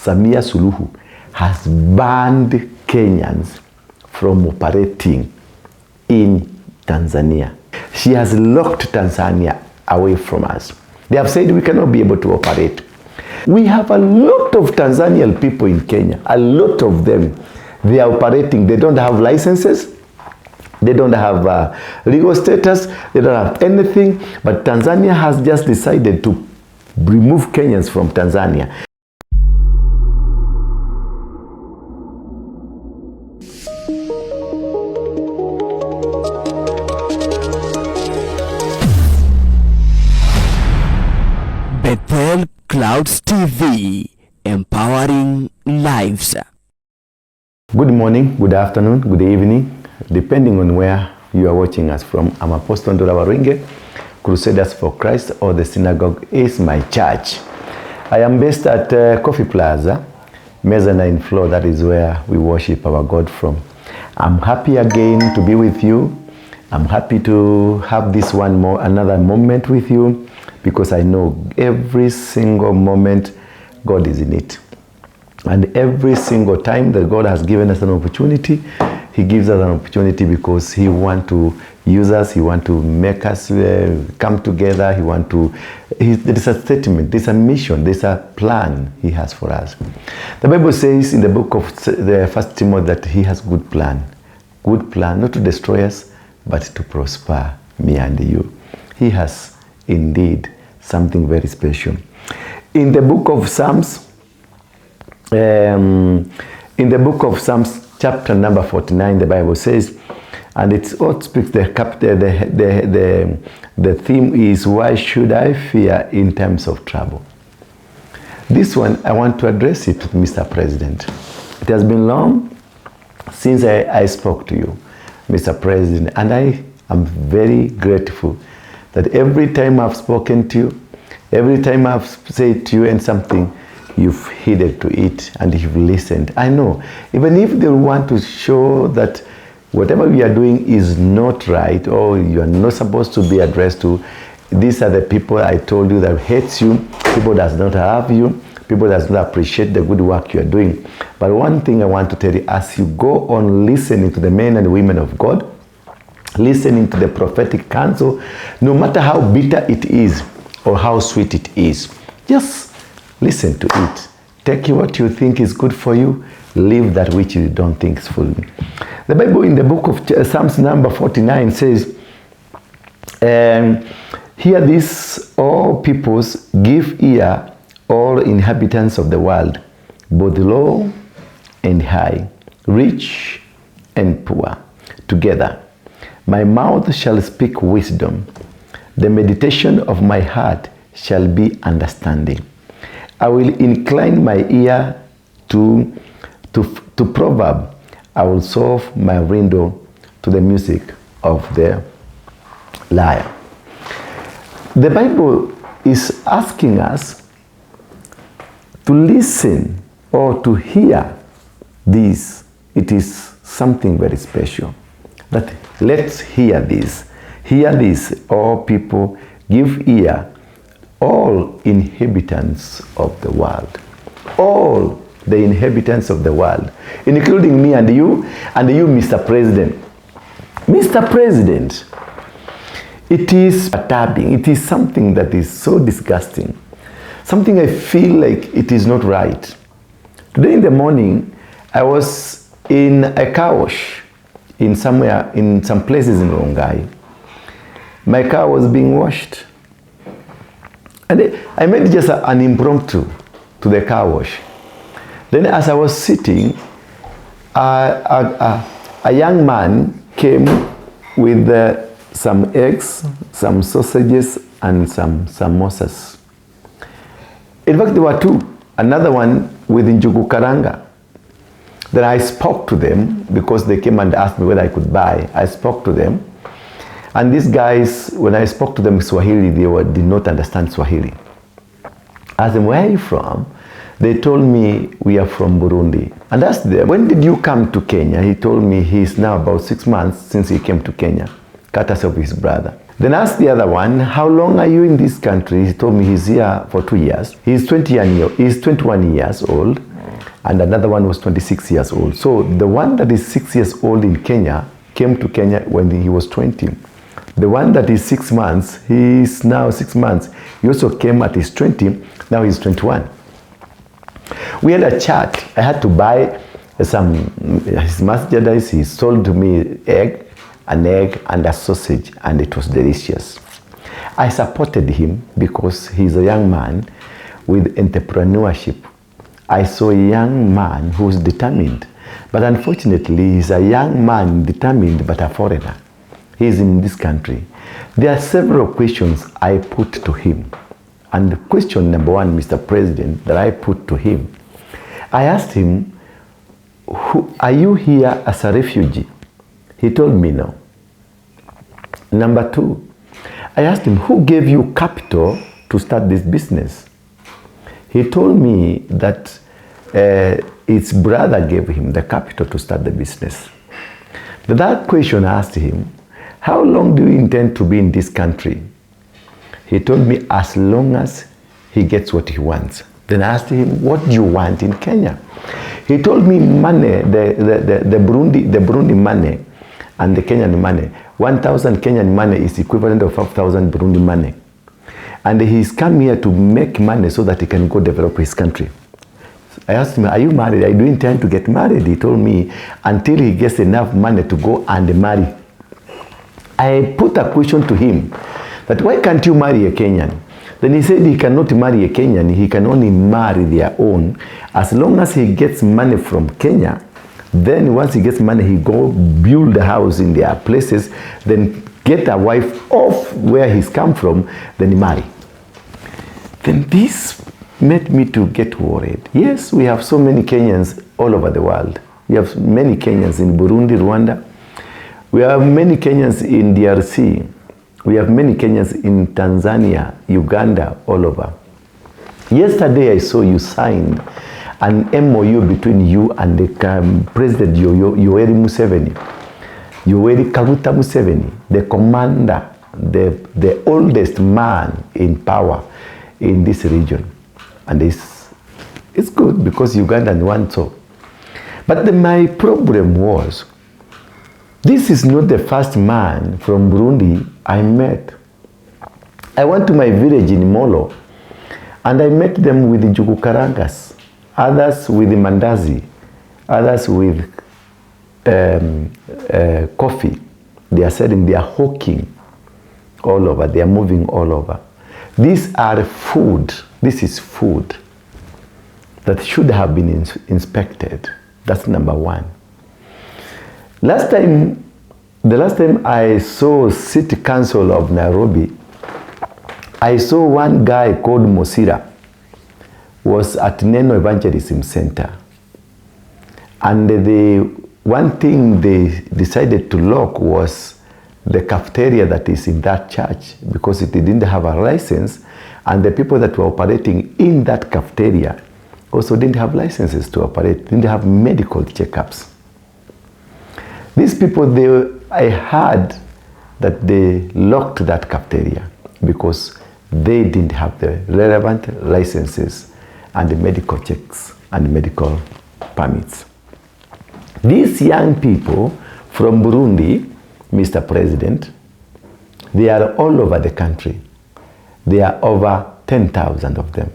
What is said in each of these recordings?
Samia Suluhu has banned Kenyans from operating in Tanzania. She has locked Tanzania away from us. They have said we cannot be able to operate. We have a lot of Tanzanian people in Kenya, a lot of them. They are operating, they don't have licenses, they don't have legal status, they don't have anything, but Tanzania has just decided to remove Kenyans from Tanzania. Bethel Clouds TV, empowering lives. Good morning, good afternoon, good evening, depending on where you are watching us from. I'm Apostle Ndura Waruinge, Crusaders for Christ, or the synagogue is my church. I am based at Coffee Plaza, mezzanine floor. That is where we worship our God from. I'm happy again to be with you. I'm happy to have this another moment with you, because I know every single moment God is in it. And every single time that God has given us an opportunity, He gives us an opportunity because He wants to use us. He wants to make us come together. There's a statement, there's a mission, there's a plan He has for us. The Bible says in the book of the 1 Timothy that He has good plan, not to destroy us, but to prosper me and you. He has indeed something very special. In the book of Psalms, chapter number 49, the Bible says, and it all speaks, the theme is, why should I fear in times of trouble? This one, I want to address it to Mr. President. It has been long since I spoke to you, Mr. President, and I am very grateful that every time I've spoken to you, every time I've said to you and something, you've heeded to it and you've listened. I know, even if they want to show that whatever we are doing is not right, or you are not supposed to be addressed to, these are the people I told you that hates you, people that does not love you, people that does not appreciate the good work you are doing. But one thing I want to tell you, as you go on listening to the men and women of God, listening to the prophetic counsel, no matter how bitter it is or how sweet it is, just listen to it. Take what you think is good for you, leave that which you don't think is for you. The Bible in the book of Psalms number 49 says, hear this, all peoples, give ear, all inhabitants of the world, both low and high, rich and poor, together. My mouth shall speak wisdom. The meditation of my heart shall be understanding. I will incline my ear to proverb. I will solve my window to the music of the lyre. The Bible is asking us to listen or to hear this. It is something very special. That let's hear this. Hear this, all people, give ear, all inhabitants of the world. All the inhabitants of the world, including me and you, Mr. President. Mr. President, it is disturbing. It is something that is so disgusting. Something I feel like it is not right. Today in the morning, I was in a car wash in some places in Rongai. My car was being washed. And I made just an impromptu to the car wash. Then as I was sitting, a young man came with some eggs, some sausages, and some samosas. In fact, there were two. Another one with njugu karanga. Then I spoke to them because they came and asked me whether I could buy. I spoke to them. And these guys, when I spoke to them in Swahili, they did not understand Swahili. I asked them, where are you from? They told me, we are from Burundi. And asked them, when did you come to Kenya? He told me he's now about 6 months since he came to Kenya, courtesy of his brother. Then asked the other one, how long are you in this country? He told me he's here for 2 years. He's 21 years old. and another one was 26 years old. So the one that is 6 years old in Kenya came to Kenya when he was 20. The one that is 6 months, he is now 6 months. He also came at his 20, now he's 21. We had a chat. I had to buy his merchandise. He sold to me an egg and a sausage, and it was delicious. I supported him because he's a young man with entrepreneurship. I saw a young man who's determined, but unfortunately he's a young man determined but a foreigner. He's in this country. There are several questions I put to him. And question number one, Mr. President, that I put to him, I asked him, are you here as a refugee? He told me no. Number two, I asked him, who gave you capital to start this business? He told me that his brother gave him the capital to start the business. The third question I asked him, how long do you intend to be in this country? He told me as long as he gets what he wants. Then I asked him, what do you want in Kenya? He told me money, the Burundi money and the Kenyan money. 1,000 Kenyan money is equivalent of 5,000 Burundi money. And he's come here to make money so that he can go develop his country. I asked him, are you married? Do you intend to get married? He told me, until he gets enough money to go and marry. I put a question to him, that why can't you marry a Kenyan? Then he said he cannot marry a Kenyan, he can only marry their own. As long as he gets money from Kenya, then once he gets money, he go build a house in their places, then get a wife off where he's come from, then he marry. Then this made me to get worried. Yes, we have so many Kenyans all over the world. We have many Kenyans in Burundi, Rwanda. We have many Kenyans in DRC. We have many Kenyans in Tanzania, Uganda, all over. Yesterday I saw you signed an MOU between you and the President Yoweri Museveni. Yoweri Kaguta Museveni, the commander, the oldest man in power in this region. And it's good because Ugandans want so. But my problem was, this is not the first man from Burundi I met. I went to my village in Molo and I met them with the Jugukarangas, others with the Mandazi, others with coffee. They are selling, they are hawking all over, they are moving all over. These are food, this is food that should have been inspected. That's number one. The last time I saw City Council of Nairobi, I saw one guy called Mosira was at Neno Evangelism Center. And the one thing they decided to lock was the cafeteria that is in that church because it didn't have a license, and the people that were operating in that cafeteria also didn't have licenses to operate, didn't have medical checkups. These people, I heard that they locked that cafeteria because they didn't have the relevant licenses and the medical checks and medical permits. These young people from Burundi, Mr. President, they are all over the country. There are over 10,000 of them.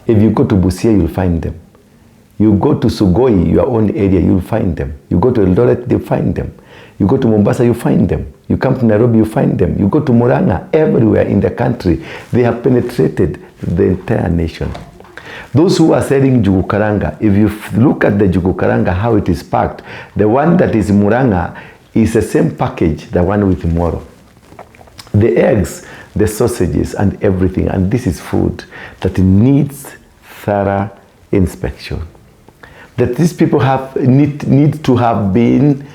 If you go to Busia, you'll find them. You go to Sugoi, your own area, you'll find them. You go to Eldoret, you'll find them. You go to Mombasa, you find them. You come to Nairobi, you find them. You go to Murang'a, everywhere in the country. They have penetrated the entire nation. Those who are selling Jugukaranga, if you look at the Jugukaranga, how it is packed, the one that is Murang'a is the same package, the one with Moro. The eggs, the sausages and everything, and this is food that needs thorough inspection. That these people need to have been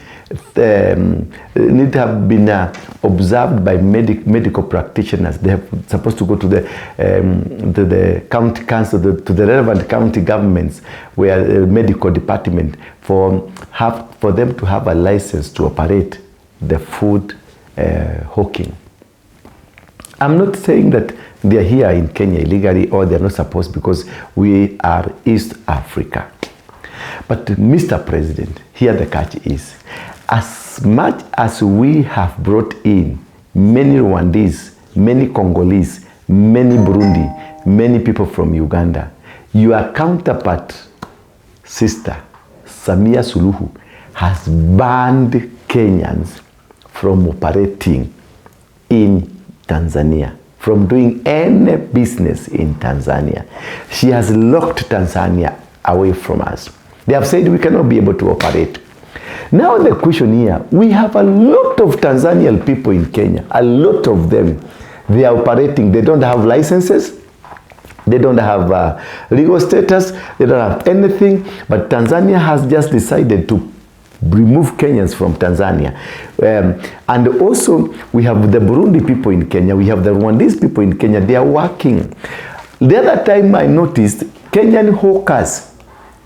observed by medical practitioners. They are supposed to go to the county council, to the relevant county governments, where the medical department for them to have a license to operate the food hawking. I'm not saying that They are here in Kenya illegally, or they're not supposed, because we are East Africa. But Mr. President, here the catch is, as much as we have brought in many Rwandese, many Congolese, many Burundi, many people from Uganda, your counterpart, Sister Samia Suluhu, has banned Kenyans from operating in Tanzania, from doing any business in Tanzania. She has locked Tanzania away from us. They have said we cannot be able to operate. Now the question here, we have a lot of Tanzanian people in Kenya, a lot of them. They are operating, they don't have licenses, they don't have legal status, they don't have anything, but Tanzania has just decided to remove Kenyans from Tanzania. And also, we have the Burundi people in Kenya, we have the Rwandese people in Kenya, they are working. The other time I noticed, Kenyan hawkers,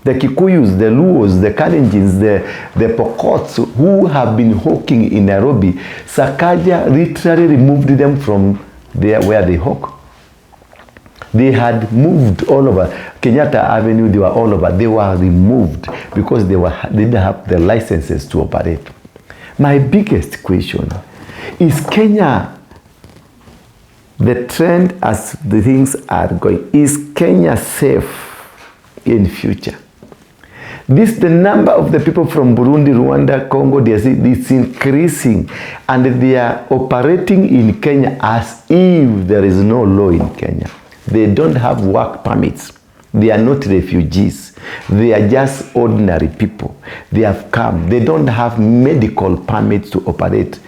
the Kikuyus, the Luos, the Kalenjins, the Pokots who have been hawking in Nairobi, Sakaja literally removed them from there where they hawk. They had moved all over. Kenyatta Avenue, they were all over. They were removed because they didn't have the licenses to operate. My biggest question, is Kenya, the trend as the things are going, is Kenya safe in future? The number of the people from Burundi, Rwanda, Congo, it's increasing, and they are operating in Kenya as if there is no law in Kenya. They don't have work permits. They are not refugees. They are just ordinary people. They have come. They don't have medical permits to operate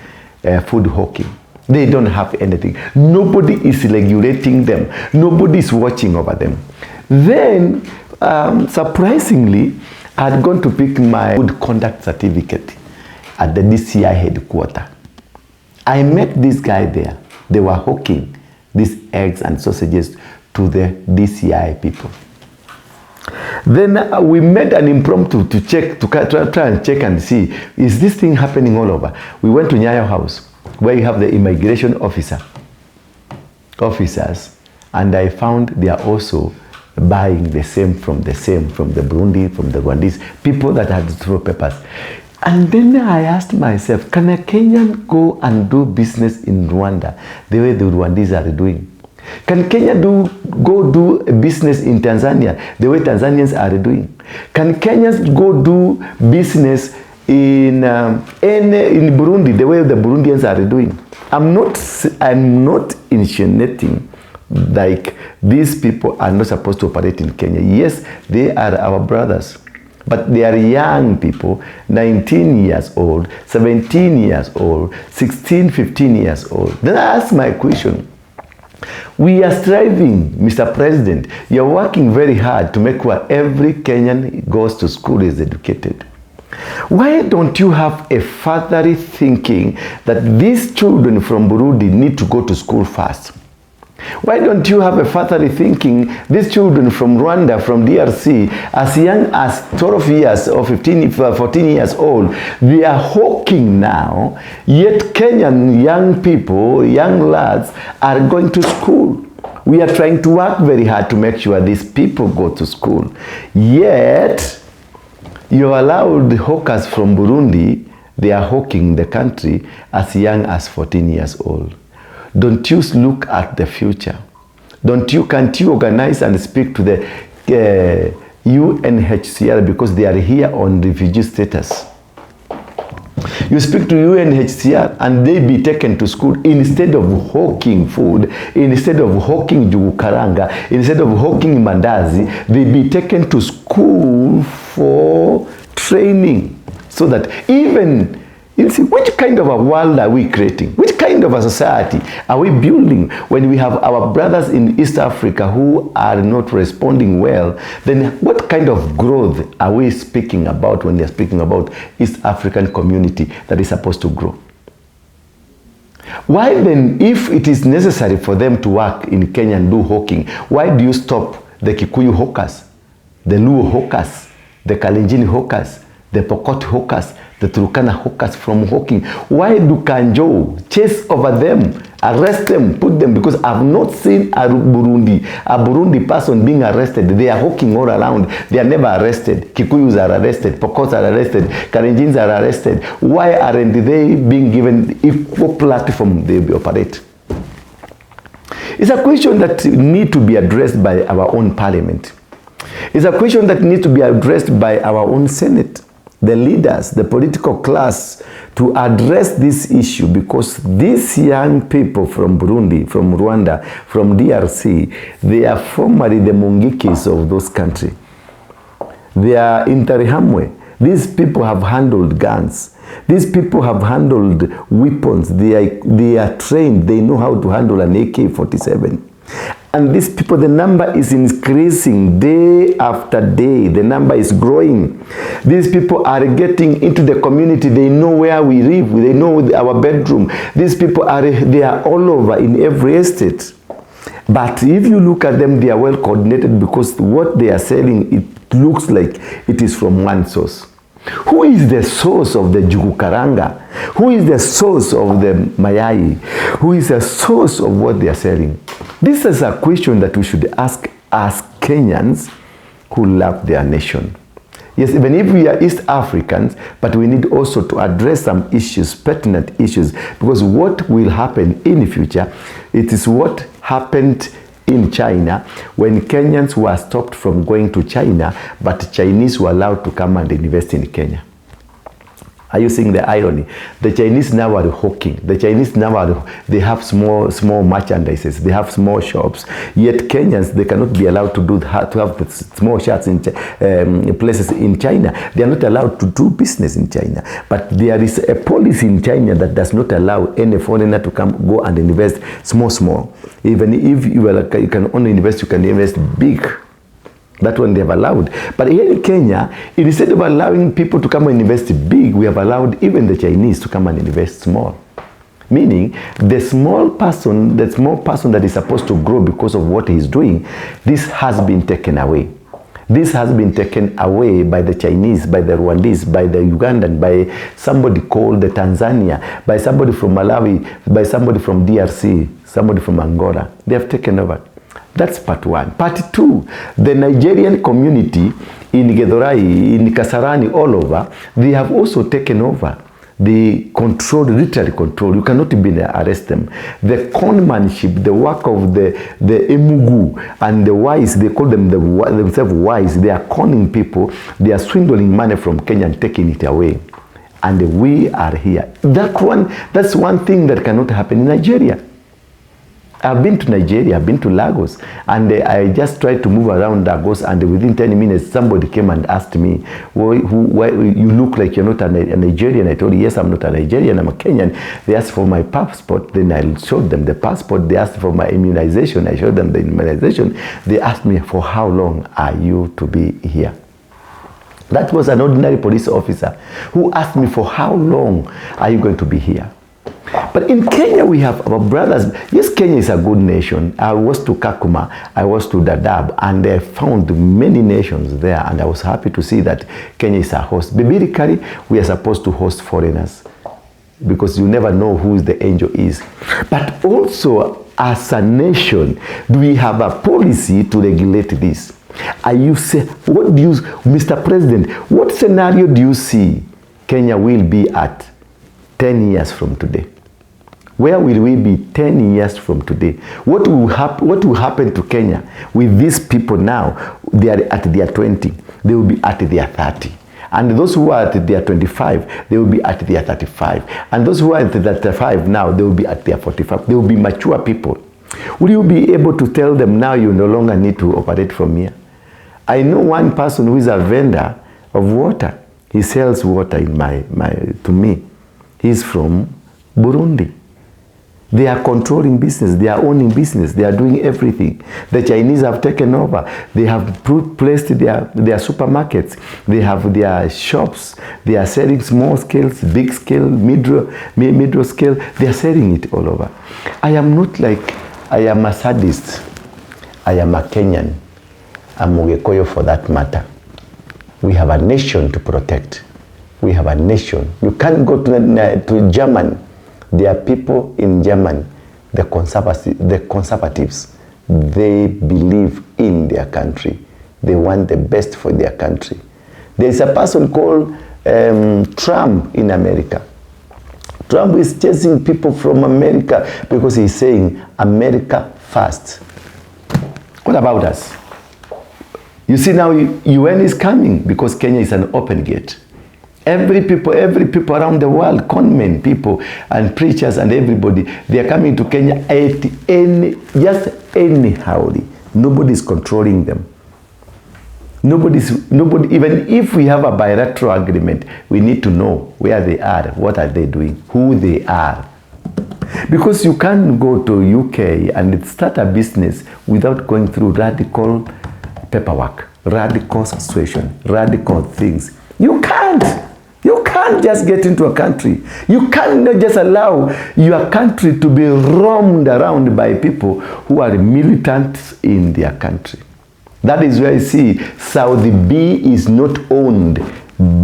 food hawking. They don't have anything. Nobody is regulating them. Nobody is watching over them. Then, surprisingly, I had gone to pick my good conduct certificate at the DCI headquarters. I met this guy there. They were hawking these eggs and sausages to the DCI people. Then we made an impromptu to check, to try and check and see, is this thing happening all over? We went to Nyayo House, where you have the immigration officers, and I found they are also buying the same from the Burundi, from the Rwandese, people that had to throw papers. And then I asked myself, can a Kenyan go and do business in Rwanda the way the Rwandese are doing? Can Kenya go do a business in Tanzania the way Tanzanians are doing? Can Kenyans go do business in Burundi the way the Burundians are doing? I'm not insinuating like these people are not supposed to operate in Kenya. Yes, they are our brothers, but they are young people, 19 years old, 17 years old, 16, 15 years old. Then I ask my question. We are striving, Mr. President, you're working very hard to make sure every Kenyan goes to school, is educated. Why don't you have a fatherly thinking that these children from Burundi need to go to school first? Why don't you have a fatherly thinking these children from Rwanda, from DRC, as young as 12 years or 14 years old, they are hawking now, yet Kenyan young people, young lads are going to school. We are trying to work very hard to make sure these people go to school. Yet, you allowed the hawkers from Burundi, they are hawking the country as young as 14 years old. Don't you look at the future? Can't you organize and speak to the UNHCR, because they are here on refugee status? You speak to UNHCR and they be taken to school instead of hawking food, instead of hawking jugukaranga, instead of hawking mandazi, they be taken to school for training, so that even, you see, which kind of a world are we creating? Which kind of a society are we building when we have our brothers in East Africa who are not responding well? Then what kind of growth are we speaking about when they're speaking about East African community that is supposed to grow? Why then, if it is necessary for them to work in Kenya and do hawking, why do you stop the Kikuyu hawkers, the Luo hawkers, the Kalenjin hawkers, the Pokot hawkers, the Turkana hawkers from hawking? Why do Kanjo chase over them Arrest them, put them, because I've not seen a Burundi person being arrested. They are hawking all around. They are never arrested. Kikuyus are arrested. Pokos are arrested. Karenjins are arrested. Why aren't they being given equal platform they operate? It's a question that needs to be addressed by our own parliament. It's a question that needs to be addressed by our own Senate, the leaders, the political class, to address this issue, because these young people from Burundi, from Rwanda, from DRC, they are formerly the Mungikis of those countries. They are Interahamwe. These people have handled guns. These people have handled weapons. They are trained. They know how to handle an AK-47. And these people, the number is increasing day after day. The number is growing. These people are getting into the community. They know where we live. They know our bedroom. These people they are all over in every estate. But if you look at them, they are well coordinated, because what they are selling, it looks like it is from one source. Who is the source of the Jugukaranga? Who is the source of the Mayai? Who is the source of what they are selling? This is a question that we should ask as Kenyans who love their nation. Yes, even if we are East Africans, but we need also to address some issues, pertinent issues, because what will happen in the future, it is what happened in China when Kenyans were stopped from going to China, but Chinese were allowed to come and invest in Kenya. Are you seeing the irony? The Chinese now are hawking. The Chinese now they have small merchandises. They have small shops. Yet Kenyans, they cannot be allowed to have the small shops in places in China. They are not allowed to do business in China. But there is a policy in China that does not allow any foreigner to go and invest small. Even if you can only invest, you can invest big. That one they have allowed. But here in Kenya, instead of allowing people to come and invest big, we have allowed even the Chinese to come and invest small. Meaning, the small person that is supposed to grow because of what he's doing, this has been taken away. This has been taken away by the Chinese, by the Rwandese, by the Ugandan, by somebody called the Tanzania, by somebody from Malawi, by somebody from DRC, somebody from Angola. They have taken over. That's part one. Part two, the Nigerian community in Githurai, in Kasarani, all over, they have also taken over. They literally control. You cannot even arrest them. The conmanship, the work of the emugu and the wise, they call them themselves wise. They are conning people. They are swindling money from Kenya and taking it away. And we are here. That's one thing that cannot happen in Nigeria. I've been to Nigeria, I've been to Lagos, and I just tried to move around Lagos, and within 10 minutes, somebody came and asked me, why you look like you're not a Nigerian. I told you, yes, I'm not a Nigerian, I'm a Kenyan. They asked for my passport, then I showed them the passport. They asked for my immunization, I showed them the immunization. They asked me, for how long are you to be here? That was an ordinary police officer who asked me, for how long are you going to be here? But in Kenya, we have our brothers. Yes, Kenya is a good nation. I was to Kakuma, I was to Dadaab, and I found many nations there, and I was happy to see that Kenya is a host. Biblically, we are supposed to host foreigners, because you never know who the angel is. But also, as a nation, do we have a policy to regulate this? Mr. President, what scenario do you see Kenya will be at 10 years from today? Where will we be 10 years from today? What will happen to Kenya with these people now? They are at their 20. They will be at their 30. And those who are at their 25, they will be at their 35. And those who are at their 35 now, they will be at their 45. They will be mature people. Will you be able to tell them now you no longer need to operate from here? I know one person who is a vendor of water. He sells water to me. He's from Burundi. They are controlling business. They are owning business. They are doing everything. The Chinese have taken over. They have placed their supermarkets. They have their shops. They are selling small scales, big scale, middle scale. They are selling it all over. I am a sadist. I am a Kenyan. I'm Mugekoyo for that matter. We have a nation to protect. We have a nation. You can't go to Germany. There are people in Germany. the conservatives, they believe in their country. They want the best for their country. There is a person called Trump in America. Trump is chasing people from America because he's saying America first. What about us? You see now UN is coming because Kenya is an open gate. Every people around the world, conmen people and preachers and everybody, they are coming to Kenya just anyhow. Nobody is controlling them. Nobody, even if we have a bilateral agreement, we need to know where they are, what are they doing, who they are. Because you can't go to UK and start a business without going through radical paperwork, radical situation, radical things. You can't. You can't just get into a country. You cannot just allow your country to be roamed around by people who are militants in their country. That is where I see Saudi B is not owned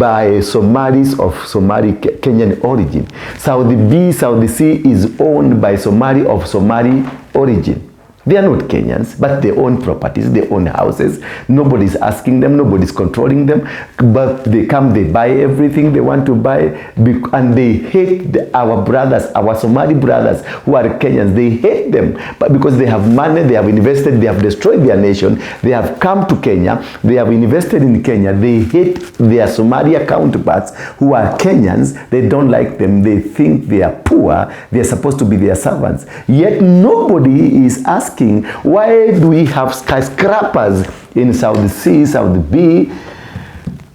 by Somalis of Somali Kenyan origin. Saudi B, Saudi C is owned by Somali of Somali origin. They are not Kenyans, but they own properties, they own houses. Nobody's asking them, nobody's controlling them. But they come, they buy everything they want to buy, and they hate our brothers, our Somali brothers who are Kenyans. They hate them, but because they have money, they have invested, they have destroyed their nation. They have come to Kenya, they have invested in Kenya. They hate their Somalia counterparts who are Kenyans. They don't like them. They think they are poor. They are supposed to be their servants. Yet nobody is asking, why do we have skyscrapers in Saudi C, Saudi B,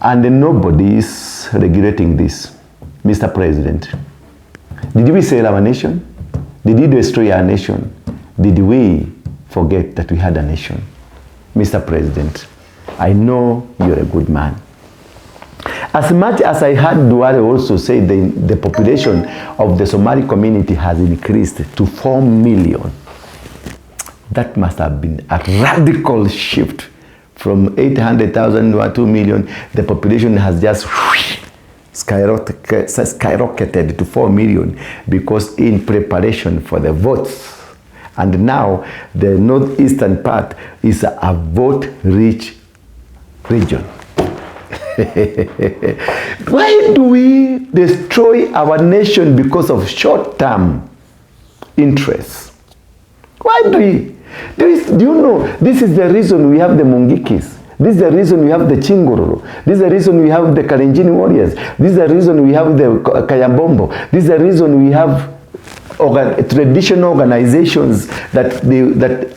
and nobody is regulating this? Mr. President, did we sell our nation? Did we destroy our nation? Did we forget that we had a nation? Mr. President, I know you're a good man. As much as I heard Ndura also say the population of the Somali community has increased to 4 million. That must have been a radical shift from 800,000 to 2 million. The population has just skyrocketed to 4 million because in preparation for the votes. And now the northeastern part is a vote-rich region. Why do we destroy our nation because of short-term interests? Why do we? Do you know, this is the reason we have the Mungikis. This is the reason we have the Chingororo. This is the reason we have the Kalenjin warriors. This is the reason we have the Kayambombo. This is the reason we have traditional organizations that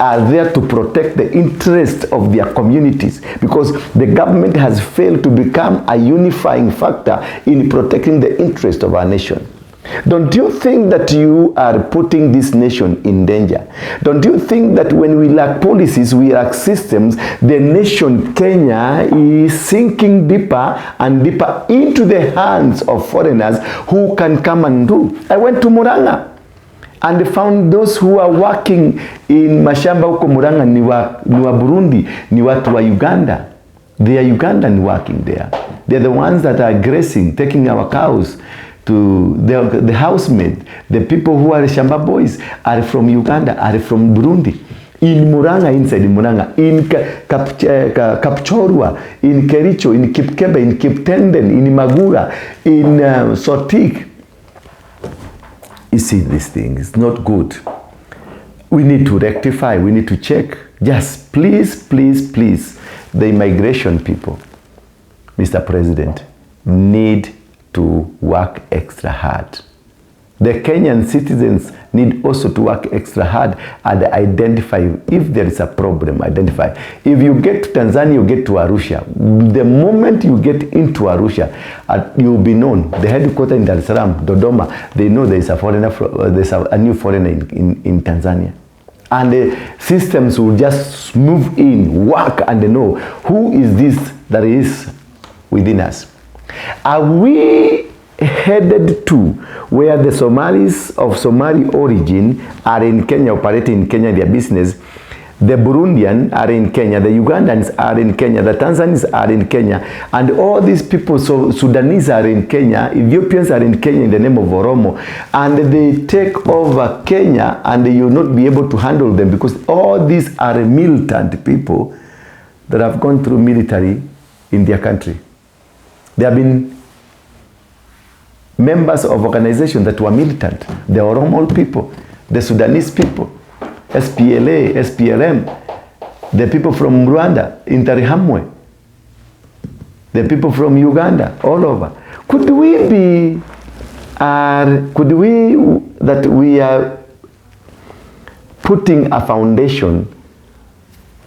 are there to protect the interest of their communities, because the government has failed to become a unifying factor in protecting the interest of our nation. Don't you think that you are putting this nation in danger? Don't you think that when we lack policies, we lack systems, the nation Kenya is sinking deeper and deeper into the hands of foreigners who can come and do? I went to Muranga and found those who are working in mashamba huko Muranga ni wa Burundi, ni watu wa Uganda. They are Ugandan working there. They are the ones that are grazing, taking our cows to the housemaid. The people who are Shamba boys are from Uganda, are from Burundi. In Muranga, inside Muranga, in Kapchorwa, in Kericho, in Kipkebe, in Kiptenden, in Magura, in Sotik. You see, this thing is not good. We need to rectify, we need to check. Just please, please, please, the immigration people, Mr. President, need to work extra hard. The Kenyan citizens need also to work extra hard and identify if there is a problem, identify. If you get to Tanzania, you get to Arusha. The moment you get into Arusha, you'll be known. The headquarters in Dar es Salaam, Dodoma, they know there is a foreigner, there's a new foreigner in Tanzania. And the systems will just move in, work, and they know who is this that is within us. Are we headed to where the Somalis of Somali origin are in Kenya, operating in Kenya, their business, The Burundians are in Kenya, the Ugandans are in Kenya, the Tanzanians are in Kenya, and all these people, so Sudanese are in Kenya, Ethiopians are in Kenya in the name of Oromo, and they take over Kenya, and you will not be able to handle them because all these are militant people that have gone through military in their country. They have been members of organizations that were militant. The Oromo people, the Sudanese people, SPLA, SPLM, the people from Rwanda, Interahamwe, the people from Uganda, all over. Could we that we are putting a foundation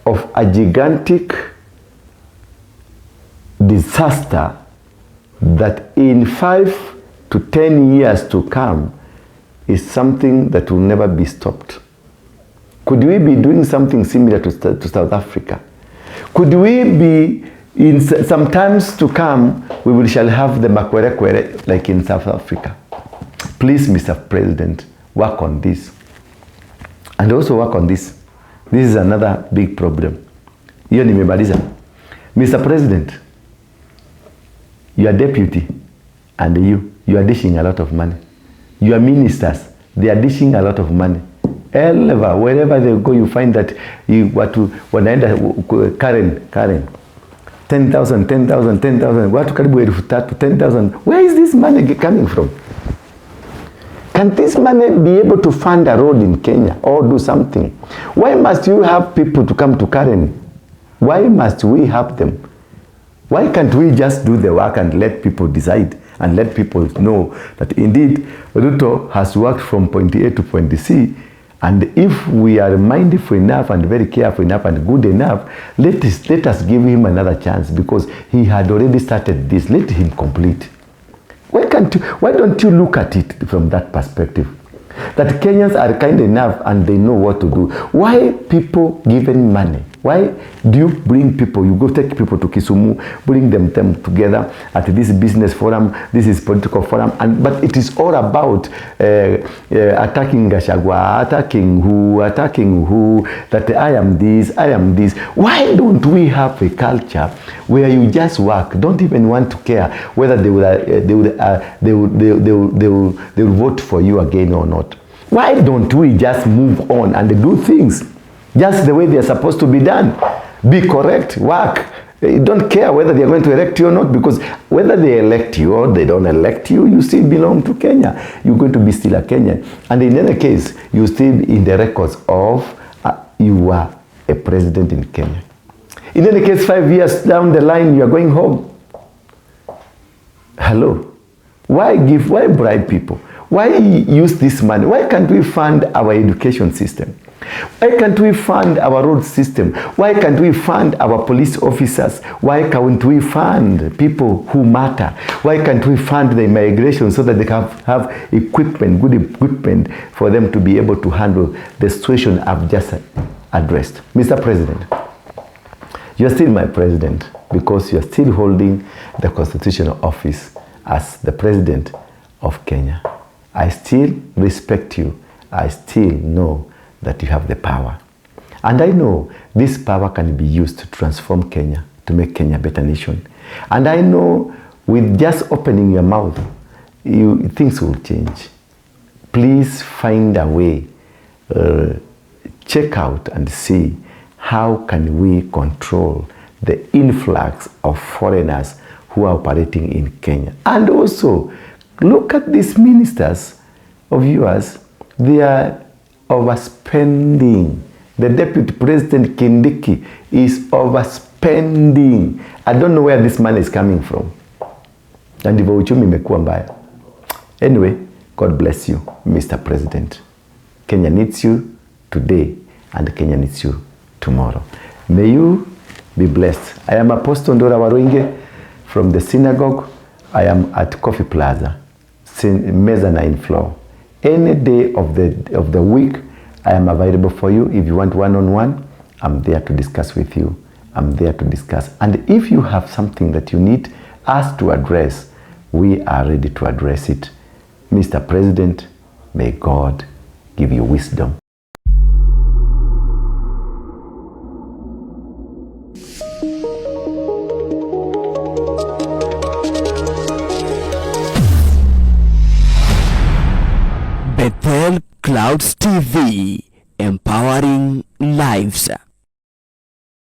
of a gigantic disaster that in 5 to 10 years to come is something that will never be stopped? Could we be doing something similar to South Africa? Could we be, in some times to come, we shall have the makwerekwere like in South Africa? Please, Mr. President, work on this. And also work on this. This is another big problem. Hiyo nimemaliza. Mr. President, your deputy and you are dishing a lot of money. Your ministers, they are dishing a lot of money. Wherever they go, you find that wanaenda Karen, 10,000, watu karibu 3,000, 10,000. Where is this money coming from? Can this money be able to fund a road in Kenya or do something? Why must you have people to come to Karen? Why must we have them? Why can't we just do the work and let people decide and let people know that indeed Ruto has worked from point A to point C? And if we are mindful enough and very careful enough and good enough, let us give him another chance because he had already started this. Let him complete. Why don't you look at it from that perspective? That Kenyans are kind enough and they know what to do. Why people given money? Why do you bring people, you go take people to Kisumu, bring them together at this business forum, this is political forum, but it is all about attacking Gachagua, attacking who, that I am this. Why don't we have a culture where you just work, don't even want to care whether they will vote for you again or not? Why don't we just move on and do things just the way they are supposed to be done? Be correct, work. You don't care whether they are going to elect you or not, because whether they elect you or they don't elect you, you still belong to Kenya. You're going to be still a Kenyan. And in any case, you still in the records of you are a president in Kenya. In any case, 5 years down the line, you are going home. Hello. Why bribe people? Why use this money? Why can't we fund our education system? Why can't we fund our road system? Why can't we fund our police officers? Why can't we fund people who matter? Why can't we fund the immigration so that they can have equipment, good equipment for them to be able to handle the situation I've just addressed? Mr. President, you're still my president because you're still holding the constitutional office as the president of Kenya. I still respect you. I still know that you have the power. And I know this power can be used to transform Kenya, to make Kenya a better nation. And I know with just opening your mouth, things will change. Please find a way, check out and see how can we control the influx of foreigners who are operating in Kenya. And also, look at these ministers of yours, they are overspending. The Deputy President Kindiki is overspending. I don't know where this money is coming from. And ndivyo uchumi imekuwa mbaya. Anyway, God bless you, Mr. President. Kenya needs you today and Kenya needs you tomorrow. May you be blessed. I am Apostle Ndura Waruinge from the synagogue. I am at Coffee Plaza, mezzanine floor. Any day of the week, I am available for you. If you want one-on-one, I'm there to discuss with you. I'm there to discuss. And if you have something that you need us to address, we are ready to address it. Mr. President, may God give you wisdom. TV, empowering lives.